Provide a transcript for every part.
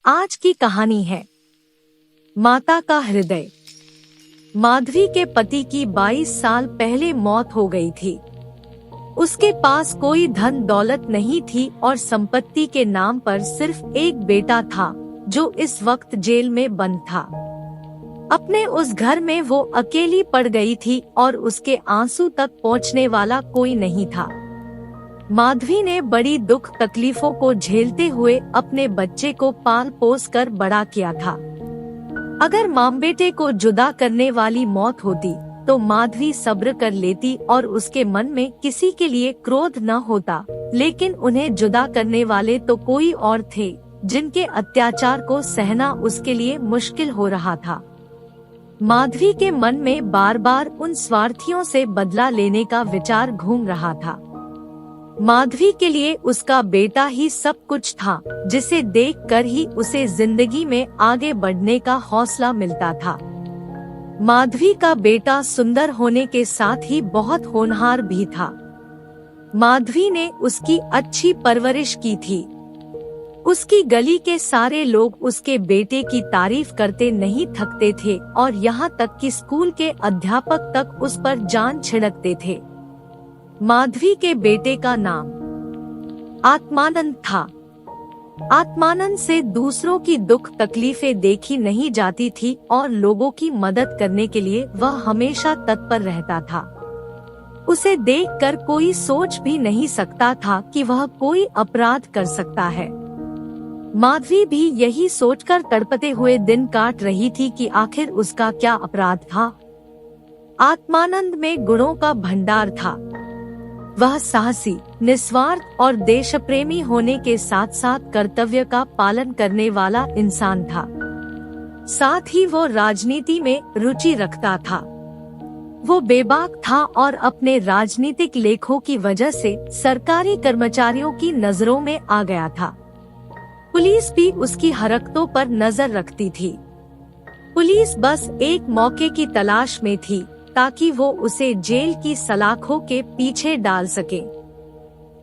आज की कहानी है माता का हृदय। माधवी के पति की 22 साल पहले मौत हो गई थी। उसके पास कोई धन दौलत नहीं थी और संपत्ति के नाम पर सिर्फ एक बेटा था जो इस वक्त जेल में बंद था। अपने उस घर में वो अकेली पड़ गई थी और उसके आंसू तक पहुंचने वाला कोई नहीं था। माधवी ने बड़ी दुख तकलीफों को झेलते हुए अपने बच्चे को पाल पोस कर बड़ा किया था। अगर माँ बेटे को जुदा करने वाली मौत होती तो माधवी सब्र कर लेती और उसके मन में किसी के लिए क्रोध न होता, लेकिन उन्हें जुदा करने वाले तो कोई और थे जिनके अत्याचार को सहना उसके लिए मुश्किल हो रहा था। माधवी के मन में बार बार उन स्वार्थियों से बदला लेने का विचार घूम रहा था। माधवी के लिए उसका बेटा ही सब कुछ था, जिसे देखकर ही उसे जिंदगी में आगे बढ़ने का हौसला मिलता था। माधवी का बेटा सुंदर होने के साथ ही बहुत होनहार भी था। माधवी ने उसकी अच्छी परवरिश की थी। उसकी गली के सारे लोग उसके बेटे की तारीफ करते नहीं थकते थे और यहाँ तक कि स्कूल के अध्यापक तक उस पर जान छिड़कते थे। माधवी के बेटे का नाम आत्मानंद था। आत्मानंद से दूसरों की दुख तकलीफें देखी नहीं जाती थी और लोगों की मदद करने के लिए वह हमेशा तत्पर रहता था। उसे देखकर कोई सोच भी नहीं सकता था कि वह कोई अपराध कर सकता है। माधवी भी यही सोचकर तड़पते हुए दिन काट रही थी कि आखिर उसका क्या अपराध था। आत्मानंद में गुणों का भंडार था। वह साहसी, निस्वार्थ और देशप्रेमी होने के साथ साथ कर्तव्य का पालन करने वाला इंसान था। साथ ही वो राजनीति में रुचि रखता था। वो बेबाक था और अपने राजनीतिक लेखों की वजह से सरकारी कर्मचारियों की नजरों में आ गया था। पुलिस भी उसकी हरकतों पर नजर रखती थी। पुलिस बस एक मौके की तलाश में थी ताकि वो उसे जेल की सलाखों के पीछे डाल सके।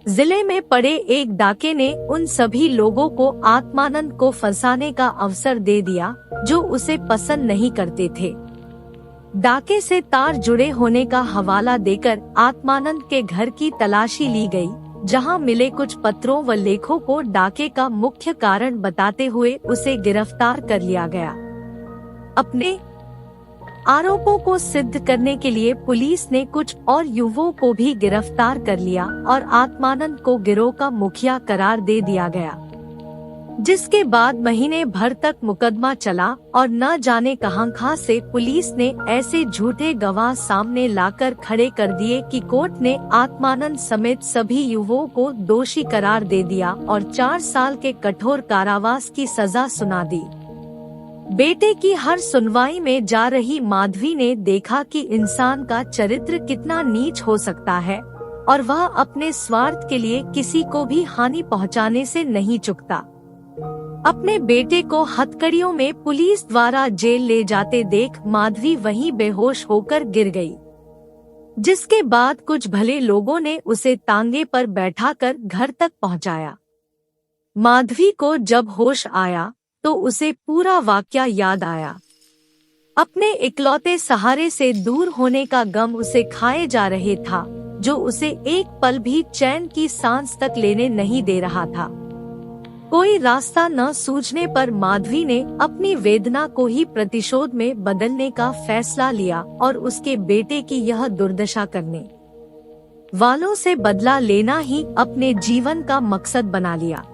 जिले में पड़े एक डाके ने उन सभी लोगों को आत्मानंद को फंसाने का अवसर दे दिया जो उसे पसंद नहीं करते थे। डाके से तार जुड़े होने का हवाला देकर आत्मानंद के घर की तलाशी ली गई, जहां मिले कुछ पत्रों व लेखों को डाके का मुख्य कारण बताते हुए उसे गिरफ्तार कर लिया गया। अपने आरोपों को सिद्ध करने के लिए पुलिस ने कुछ और युवकों को भी गिरफ्तार कर लिया और आत्मानंद को गिरोह का मुखिया करार दे दिया गया, जिसके बाद महीने भर तक मुकदमा चला और न जाने कहां से पुलिस ने ऐसे झूठे गवाह सामने लाकर खड़े कर दिए कि कोर्ट ने आत्मानंद समेत सभी युवकों को दोषी करार दे दिया और 4 साल के कठोर कारावास की सजा सुना दी। बेटे की हर सुनवाई में जा रही माधवी ने देखा कि इंसान का चरित्र कितना नीच हो सकता है और वह अपने स्वार्थ के लिए किसी को भी हानि पहुंचाने से नहीं चूकता। अपने बेटे को हथकड़ियों में पुलिस द्वारा जेल ले जाते देख माधवी वहीं बेहोश होकर गिर गई, जिसके बाद कुछ भले लोगों ने उसे तांगे पर बैठाकर घर तक पहुंचाया। माधवी को जब होश आया तो उसे पूरा वाकया याद आया। अपने इकलौते सहारे से दूर होने का गम उसे खाए जा रहे था, जो उसे एक पल भी चैन की सांस तक लेने नहीं दे रहा था। कोई रास्ता न सूझने पर माधवी ने अपनी वेदना को ही प्रतिशोध में बदलने का फैसला लिया और उसके बेटे की यह दुर्दशा करने वालों से बदला लेना ही अपने जीवन का मकसद बना लिया।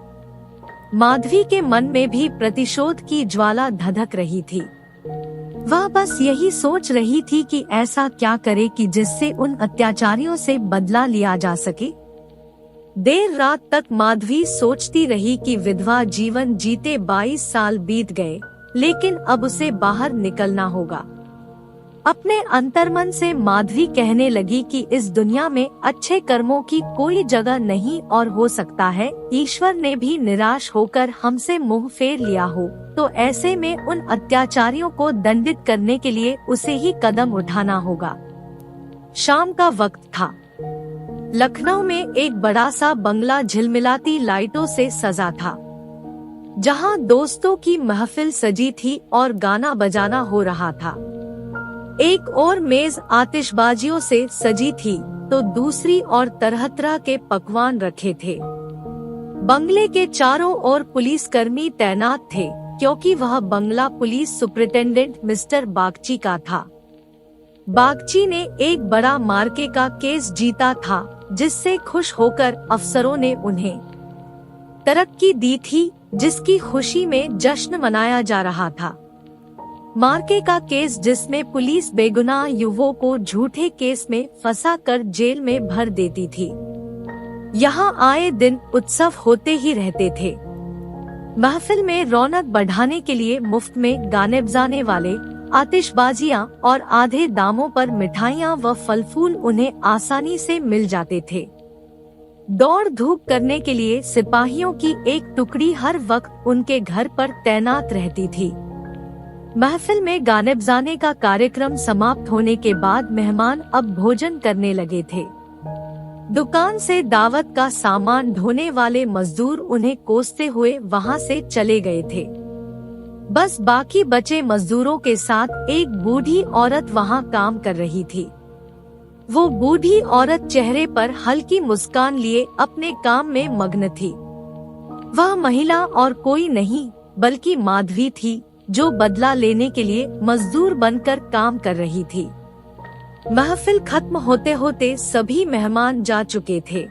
माधवी के मन में भी प्रतिशोध की ज्वाला धधक रही थी। वह बस यही सोच रही थी कि ऐसा क्या करे कि जिससे उन अत्याचारियों से बदला लिया जा सके। देर रात तक माधवी सोचती रही कि विधवा जीवन जीते 22 साल बीत गए, लेकिन अब उसे बाहर निकलना होगा। अपने अंतर्मन से माधवी कहने लगी कि इस दुनिया में अच्छे कर्मों की कोई जगह नहीं और हो सकता है ईश्वर ने भी निराश होकर हमसे मुंह फेर लिया हो, तो ऐसे में उन अत्याचारियों को दंडित करने के लिए उसे ही कदम उठाना होगा। शाम का वक्त था। लखनऊ में एक बड़ा सा बंगला झिलमिलाती लाइटों से सजा था। जहां दोस्तों की महफिल सजी थी और गाना बजाना हो रहा था। एक और मेज आतिशबाजियों से सजी थी तो दूसरी और तरह तरह के पकवान रखे थे। बंगले के चारों ओर पुलिसकर्मी तैनात थे क्योंकि वह बंगला पुलिस सुपरिटेंडेंट मिस्टर बागची का था। बागची ने एक बड़ा मार्के का केस जीता था, जिससे खुश होकर अफसरों ने उन्हें तरक्की दी थी, जिसकी खुशी में जश्न मनाया जा रहा था। मार्के का केस जिसमें पुलिस बेगुनाह युवकों को झूठे केस में फंसा कर जेल में भर देती थी। यहाँ आए दिन उत्सव होते ही रहते थे। महफिल में रौनक बढ़ाने के लिए मुफ्त में गाने बजाने वाले, आतिशबाजियां और आधे दामों पर मिठाइयां व फल फूल उन्हें आसानी से मिल जाते थे। दौड़ धूप करने के लिए सिपाहियों की एक टुकड़ी हर वक्त उनके घर पर तैनात रहती थी। महफिल में गाने बजाने का कार्यक्रम समाप्त होने के बाद मेहमान अब भोजन करने लगे थे। दुकान से दावत का सामान ढोने वाले मजदूर उन्हें कोसते हुए वहां से चले गए थे। बस बाकी बचे मजदूरों के साथ एक बूढ़ी औरत वहां काम कर रही थी। वो बूढ़ी औरत चेहरे पर हल्की मुस्कान लिए अपने काम में मग्न थी। वह महिला और कोई नहीं बल्कि माधवी थी, जो बदला लेने के लिए मजदूर बनकर काम कर रही थी। महफिल खत्म होते होते सभी मेहमान जा चुके थे।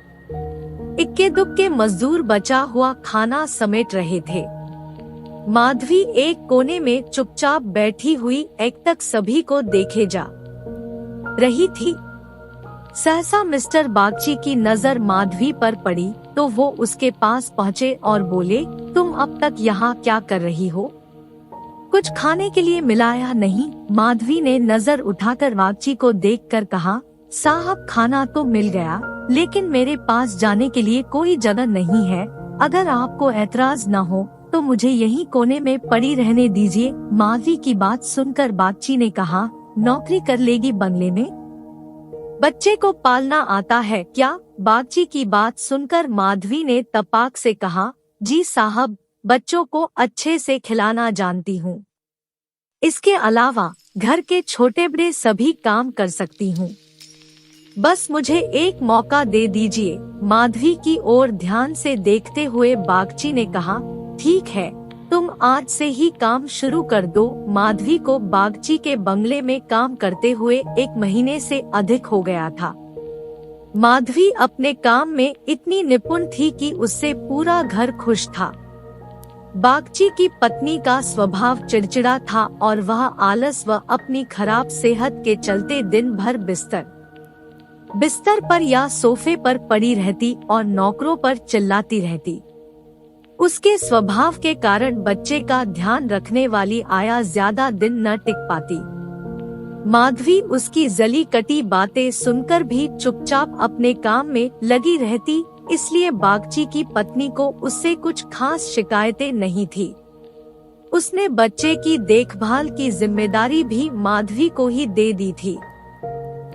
इक्के दुक्के मजदूर बचा हुआ खाना समेट रहे थे। माधवी एक कोने में चुपचाप बैठी हुई एक तक सभी को देखे जा रही थी। सहसा मिस्टर बागची की नजर माधवी पर पड़ी तो वो उसके पास पहुँचे और बोले, तुम अब तक यहाँ क्या कर रही हो? कुछ खाने के लिए मिलाया नहीं? माधवी ने नजर उठाकर बागची को देखकर कहा, साहब खाना तो मिल गया, लेकिन मेरे पास जाने के लिए कोई जगह नहीं है। अगर आपको एतराज न हो तो मुझे यहीं कोने में पड़ी रहने दीजिए। माधवी की बात सुनकर बागची ने कहा, नौकरी कर लेगी बंगले में? बच्चे को पालना आता है क्या? बागची की बात सुनकर माधवी ने तपाक से कहा, जी साहब, बच्चों को अच्छे से खिलाना जानती हूँ। इसके अलावा घर के छोटे बड़े सभी काम कर सकती हूँ। बस मुझे एक मौका दे दीजिए। माधवी की ओर ध्यान से देखते हुए बागची ने कहा, ठीक है, तुम आज से ही काम शुरू कर दो। माधवी को बागची के बंगले में काम करते हुए 1 महीने से अधिक हो गया था। माधवी अपने काम में इतनी निपुण थी कि उससे पूरा घर खुश था। बागची की पत्नी का स्वभाव चिड़चिड़ा था और वह आलस व अपनी खराब सेहत के चलते दिन भर बिस्तर पर या सोफे पर पड़ी रहती और नौकरों पर चिल्लाती रहती। उसके स्वभाव के कारण बच्चे का ध्यान रखने वाली आया ज्यादा दिन न टिक पाती। माधवी उसकी जली कटी बातें सुनकर भी चुपचाप अपने काम में लगी रहती, इसलिए बागची की पत्नी को उससे कुछ खास शिकायतें नहीं थी। उसने बच्चे की देखभाल की जिम्मेदारी भी माधवी को ही दे दी थी।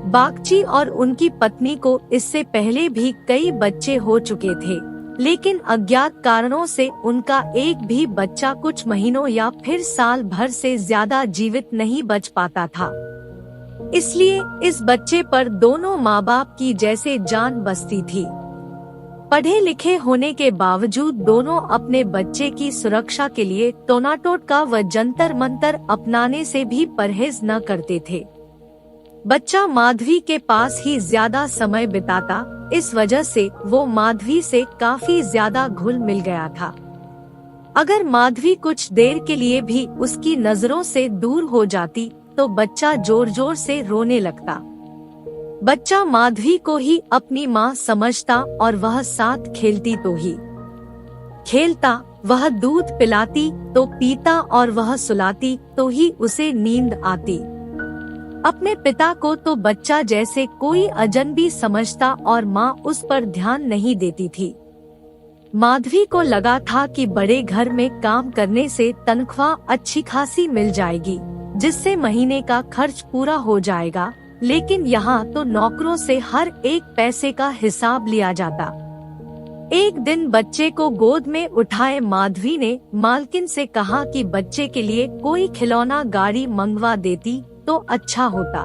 बागची और उनकी पत्नी को इससे पहले भी कई बच्चे हो चुके थे, लेकिन अज्ञात कारणों से उनका एक भी बच्चा कुछ महीनों या फिर साल भर से ज्यादा जीवित नहीं बच पाता था। इसलिए इस बच्चे पर दोनों माँ बाप की जैसे जान बसती थी। पढ़े लिखे होने के बावजूद दोनों अपने बच्चे की सुरक्षा के लिए टोना-टोटका व जंतर मंतर अपनाने से भी परहेज न करते थे। बच्चा माधवी के पास ही ज्यादा समय बिताता, इस वजह से वो माधवी से काफी ज्यादा घुल मिल गया था। अगर माधवी कुछ देर के लिए भी उसकी नजरों से दूर हो जाती तो बच्चा जोर जोर से रोने लगता। बच्चा माधवी को ही अपनी माँ समझता और वह साथ खेलती तो ही खेलता, वह दूध पिलाती तो पीता और वह सुलाती तो ही उसे नींद आती। अपने पिता को तो बच्चा जैसे कोई अजनबी समझता और माँ उस पर ध्यान नहीं देती थी। माधवी को लगा था कि बड़े घर में काम करने से तनख्वाह अच्छी खासी मिल जाएगी, जिससे महीने का खर्च पूरा हो जाएगा, लेकिन यहाँ तो नौकरों से हर एक पैसे का हिसाब लिया जाता। एक दिन बच्चे को गोद में उठाए माधवी ने मालकिन से कहा कि बच्चे के लिए कोई खिलौना गाड़ी मंगवा देती तो अच्छा होता।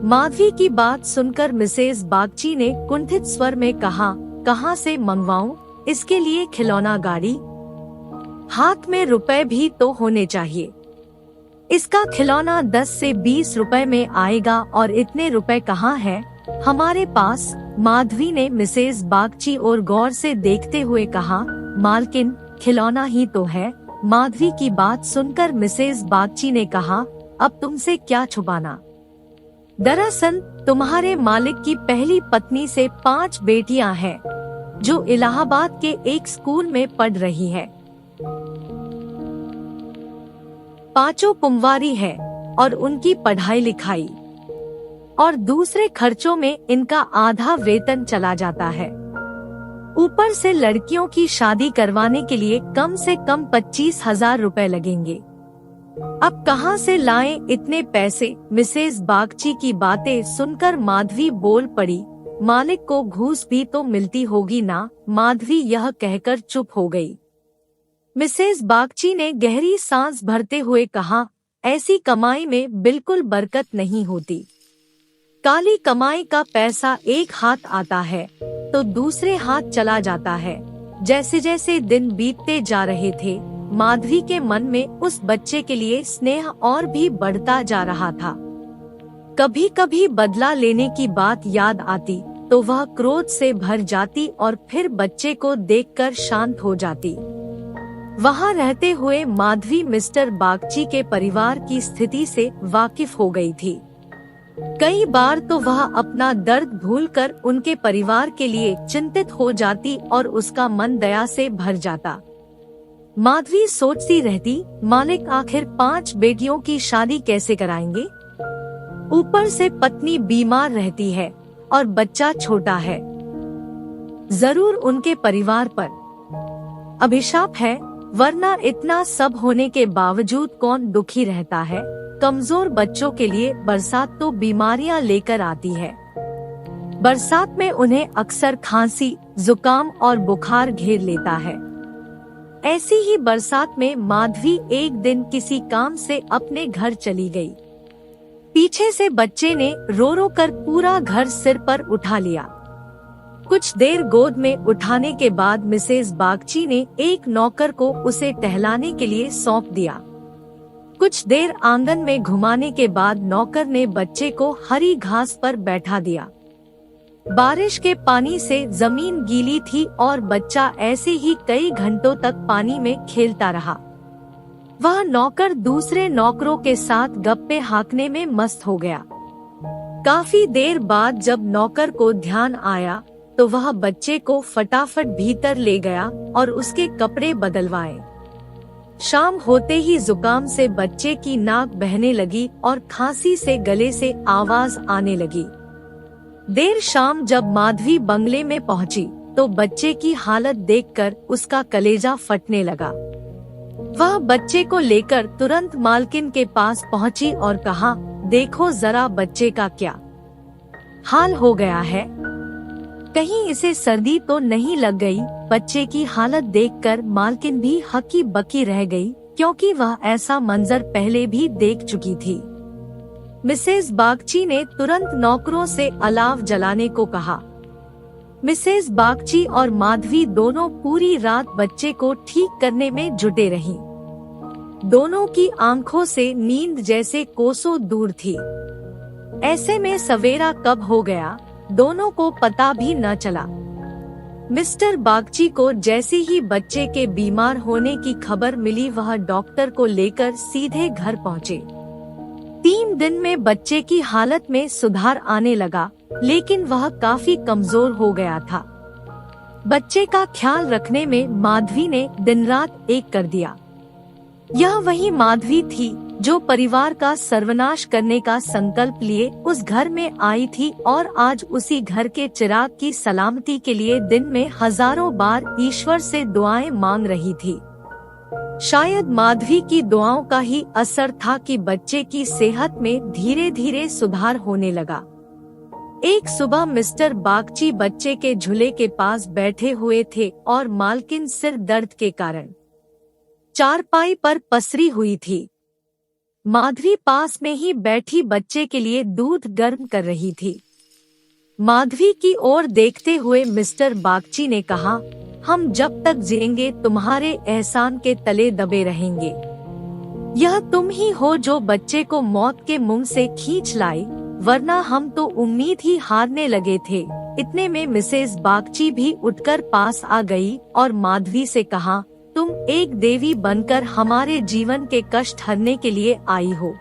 माधवी की बात सुनकर मिसेज बागची ने कुंठित स्वर में कहा, कहाँ से मंगवाऊं इसके लिए खिलौना गाड़ी? हाथ में रुपए भी तो होने चाहिए। इसका खिलौना 10 से 20 रुपए में आएगा और इतने रुपए कहाँ हैं हमारे पास? माधवी ने मिसेज बागची और गौर से देखते हुए कहा, मालकिन खिलौना ही तो है। माधवी की बात सुनकर मिसेज बागची ने कहा, अब तुमसे क्या छुपाना। दरअसल तुम्हारे मालिक की पहली पत्नी से 5 बेटियां हैं जो इलाहाबाद के एक स्कूल में पढ़ रही है। 5 कुंवारी है और उनकी पढ़ाई लिखाई और दूसरे खर्चों में इनका आधा वेतन चला जाता है। ऊपर से लड़कियों की शादी करवाने के लिए कम से कम 25,000 रुपए लगेंगे। अब कहाँ से लाएं इतने पैसे? मिसेज बागची की बातें सुनकर माधवी बोल पड़ी, मालिक को घूस भी तो मिलती होगी ना। माधवी यह कहकर चुप हो गई। मिसेज बागची ने गहरी सांस भरते हुए कहा, ऐसी कमाई में बिल्कुल बरकत नहीं होती। काली कमाई का पैसा एक हाथ आता है तो दूसरे हाथ चला जाता है। जैसे जैसे दिन बीतते जा रहे थे, माधवी के मन में उस बच्चे के लिए स्नेह और भी बढ़ता जा रहा था। कभी कभी बदला लेने की बात याद आती तो वह क्रोध से भर जाती और फिर बच्चे को देखकर शांत हो जाती। वहाँ रहते हुए माधवी मिस्टर बागची के परिवार की स्थिति से वाकिफ हो गई थी। कई बार तो वह अपना दर्द भूलकर उनके परिवार के लिए चिंतित हो जाती और उसका मन दया से भर जाता। माधवी सोचती रहती, मालिक आखिर 5 बेटियों की शादी कैसे कराएंगे? ऊपर से पत्नी बीमार रहती है और बच्चा छोटा है। जरूर उनके परिवार पर अभिशाप है, वरना इतना सब होने के बावजूद कौन दुखी रहता है। कमजोर बच्चों के लिए बरसात तो बीमारियां लेकर आती है। बरसात में उन्हें अक्सर खांसी, जुकाम और बुखार घेर लेता है। ऐसी ही बरसात में माधवी एक दिन किसी काम से अपने घर चली गई। पीछे से बच्चे ने रो रो कर पूरा घर सिर पर उठा लिया। कुछ देर गोद में उठाने के बाद मिसेज बागची ने एक नौकर को उसे टहलाने के लिए सौंप दिया। कुछ देर आंगन में घुमाने के बाद नौकर ने बच्चे को हरी घास पर बैठा दिया। बारिश के पानी से जमीन गीली थी और बच्चा ऐसे ही कई घंटों तक पानी में खेलता रहा। वह नौकर दूसरे नौकरों के साथ गप्पे हाँकने में मस्त हो गया। काफी देर बाद जब नौकर को ध्यान आया तो वह बच्चे को फटाफट भीतर ले गया और उसके कपड़े बदलवाए। शाम होते ही जुकाम से बच्चे की नाक बहने लगी और खांसी से गले से आवाज आने लगी। देर शाम जब माधवी बंगले में पहुंची तो बच्चे की हालत देखकर उसका कलेजा फटने लगा। वह बच्चे को लेकर तुरंत मालकिन के पास पहुंची और कहा, देखो जरा बच्चे का क्या हाल हो गया है, कहीं इसे सर्दी तो नहीं लग गई। बच्चे की हालत देखकर मालकिन भी हकी बकी रह गई, क्योंकि वह ऐसा मंजर पहले भी देख चुकी थी। मिसेज बागची ने तुरंत नौकरों से अलाव जलाने को कहा। मिसेज बागची और माधवी दोनों पूरी रात बच्चे को ठीक करने में जुटे रहीं। दोनों की आंखों से नींद जैसे कोसों दूर थी। ऐसे में सवेरा कब हो गया दोनों को पता भी न चला। मिस्टर बागची को जैसे ही बच्चे के बीमार होने की खबर मिली, वह डॉक्टर को लेकर सीधे घर पहुँचे। 3 दिन में बच्चे की हालत में सुधार आने लगा, लेकिन वह काफी कमजोर हो गया था। बच्चे का ख्याल रखने में माधवी ने दिन रात एक कर दिया। यह वही माधवी थी जो परिवार का सर्वनाश करने का संकल्प लिए उस घर में आई थी और आज उसी घर के चिराग की सलामती के लिए दिन में हजारों बार ईश्वर से दुआएं मांग रही थी। शायद माधवी की दुआओं का ही असर था कि बच्चे की सेहत में धीरे धीरे सुधार होने लगा। एक सुबह मिस्टर बागची बच्चे के झूले के पास बैठे हुए थे और मालकिन सिर दर्द के कारण चारपाई पर पसरी हुई थी। माधवी पास में ही बैठी बच्चे के लिए दूध गर्म कर रही थी। माधवी की ओर देखते हुए मिस्टर बागची ने कहा, हम जब तक जिएंगे तुम्हारे एहसान के तले दबे रहेंगे। यह तुम ही हो जो बच्चे को मौत के मुंह से खींच लाई, वरना हम तो उम्मीद ही हारने लगे थे। इतने में मिसेस बागची भी उठकर पास आ गई और माधवी से कहा, तुम एक देवी बनकर हमारे जीवन के कष्ट हरने के लिए आई हो।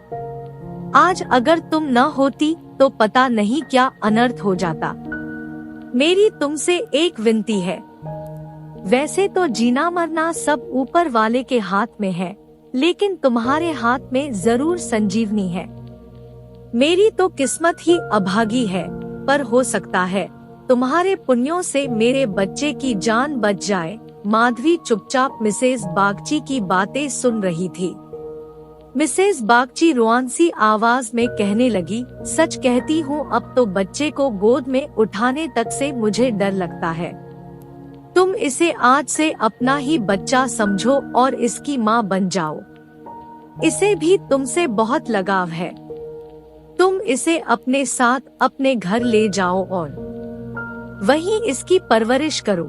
आज अगर तुम न होती तो पता नहीं क्या अनर्थ हो जाता। मेरी तुमसे एक विनती है। वैसे तो जीना मरना सब ऊपर वाले के हाथ में है, लेकिन तुम्हारे हाथ में जरूर संजीवनी है। मेरी तो किस्मत ही अभागी है, पर हो सकता है तुम्हारे पुण्यों से मेरे बच्चे की जान बच जाए। माधवी चुपचाप मिसेस बागची की बातें सुन रही थी। मिसेस बागची रुआंसी आवाज में कहने लगी, सच कहती हूँ, अब तो बच्चे को गोद में उठाने तक से मुझे डर लगता है। तुम इसे आज से अपना ही बच्चा समझो और इसकी माँ बन जाओ। इसे भी तुमसे बहुत लगाव है। तुम इसे अपने साथ अपने घर ले जाओ और वहीं इसकी परवरिश करो।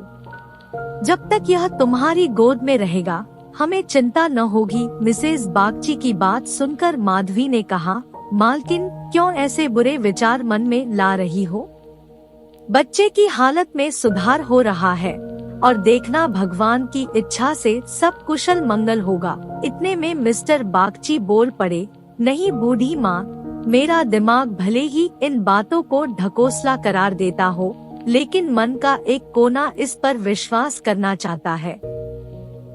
जब तक यह तुम्हारी गोद में रहेगा हमें चिंता न होगी। मिसेस बागची की बात सुनकर माधवी ने कहा, मालकिन क्यों ऐसे बुरे विचार मन में ला रही हो? बच्चे की हालत में सुधार हो रहा है और देखना भगवान की इच्छा से सब कुशल मंगल होगा। इतने में मिस्टर बागची बोल पड़े, नहीं बूढ़ी माँ, मेरा दिमाग भले ही इन बातों को ढकोसला करार देता हो, लेकिन मन का एक कोना इस पर विश्वास करना चाहता है।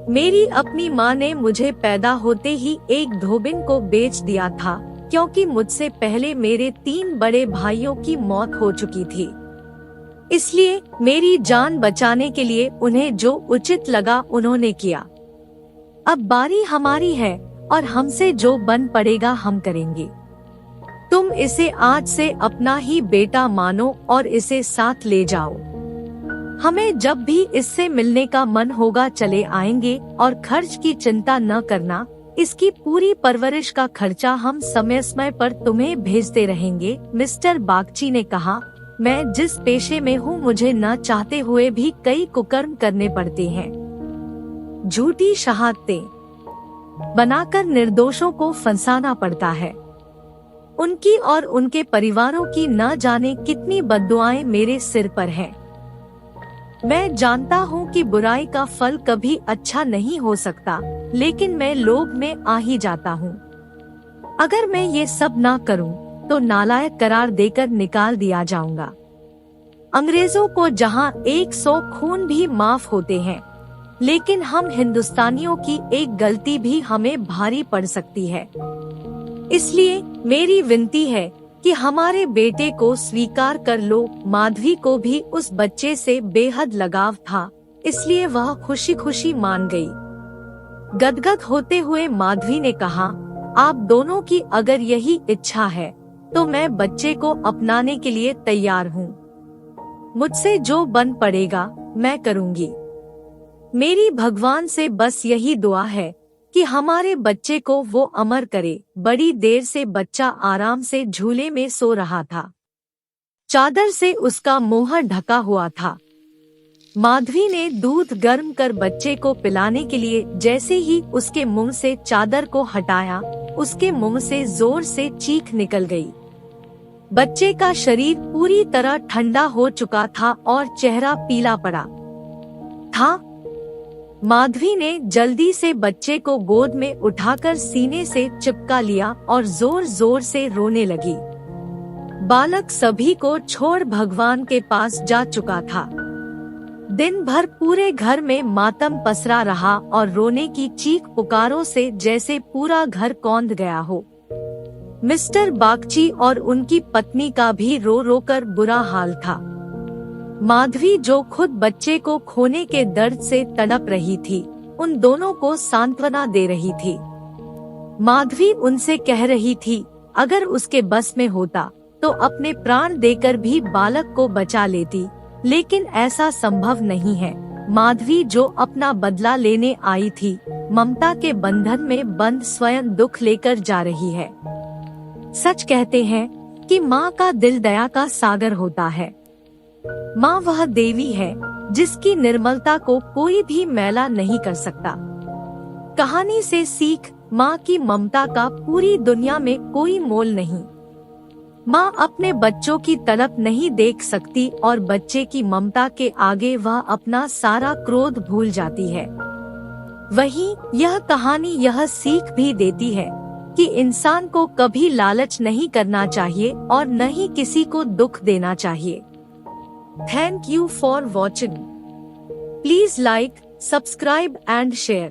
मेरी अपनी माँ ने मुझे पैदा होते ही एक धोबिन को बेच दिया था, क्योंकि मुझसे पहले मेरे 3 बड़े भाइयों की मौत हो चुकी थी। इसलिए मेरी जान बचाने के लिए उन्हें जो उचित लगा उन्होंने किया। अब बारी हमारी है और हमसे जो बन पड़ेगा हम करेंगे। तुम इसे आज से अपना ही बेटा मानो और इसे साथ ले जाओ। हमें जब भी इससे मिलने का मन होगा चले आएंगे और खर्च की चिंता न करना। इसकी पूरी परवरिश का खर्चा हम समय समय पर तुम्हें भेजते रहेंगे। मिस्टर बागची ने कहा, मैं जिस पेशे में हूँ मुझे न चाहते हुए भी कई कुकर्म करने पड़ते हैं। झूठी शहादतें बनाकर निर्दोषों को फंसाना पड़ता है। उनकी और उनके परिवारों की न जाने कितनी बद्दुआएं मेरे सिर पर हैं। मैं जानता हूँ कि बुराई का फल कभी अच्छा नहीं हो सकता, लेकिन मैं लोभ में आ ही जाता हूँ। अगर मैं ये सब ना करूँ तो नालायक करार देकर निकाल दिया जाऊंगा। अंग्रेजों को जहाँ 100 खून भी माफ होते हैं, लेकिन हम हिंदुस्तानियों की एक गलती भी हमें भारी पड़ सकती है। इसलिए मेरी विनती है कि हमारे बेटे को स्वीकार कर लो। माधवी को भी उस बच्चे से बेहद लगाव था, इसलिए वह खुशी खुशी मान गई। गदगद होते हुए माधवी ने कहा, आप दोनों की अगर यही इच्छा है तो मैं बच्चे को अपनाने के लिए तैयार हूँ। मुझसे जो बन पड़ेगा मैं करूँगी। मेरी भगवान से बस यही दुआ है कि हमारे बच्चे को वो अमर करे। बड़ी देर से बच्चा आराम से झूले में सो रहा था। चादर से उसका मुंह ढका हुआ था। माधवी ने दूध गर्म कर बच्चे को पिलाने के लिए जैसे ही उसके मुंह से चादर को हटाया, उसके मुंह से जोर से चीख निकल गई। बच्चे का शरीर पूरी तरह ठंडा हो चुका था और चेहरा पीला पड़ा था। माधवी ने जल्दी से बच्चे को गोद में उठाकर सीने से चिपका लिया और जोर जोर से रोने लगी। बालक सभी को छोड़ भगवान के पास जा चुका था। दिन भर पूरे घर में मातम पसरा रहा और रोने की चीख पुकारों से जैसे पूरा घर कौंध गया हो। मिस्टर बागची और उनकी पत्नी का भी रो रो कर बुरा हाल था। माधवी जो खुद बच्चे को खोने के दर्द से तड़प रही थी, उन दोनों को सांत्वना दे रही थी। माधवी उनसे कह रही थी, अगर उसके बस में होता तो अपने प्राण देकर भी बालक को बचा लेती, लेकिन ऐसा संभव नहीं है। माधवी जो अपना बदला लेने आई थी, ममता के बंधन में बंध स्वयं दुख लेकर जा रही है। सच कहते हैं कि माँ का दिल दया का सागर होता है। माँ वह देवी है जिसकी निर्मलता को कोई भी मैला नहीं कर सकता। कहानी से सीख, माँ की ममता का पूरी दुनिया में कोई मोल नहीं। माँ अपने बच्चों की तड़प नहीं देख सकती और बच्चे की ममता के आगे वह अपना सारा क्रोध भूल जाती है। वहीं यह कहानी यह सीख भी देती है कि इंसान को कभी लालच नहीं करना चाहिए और न ही किसी को दुख देना चाहिए। Thank you for watching. Please like, subscribe and share.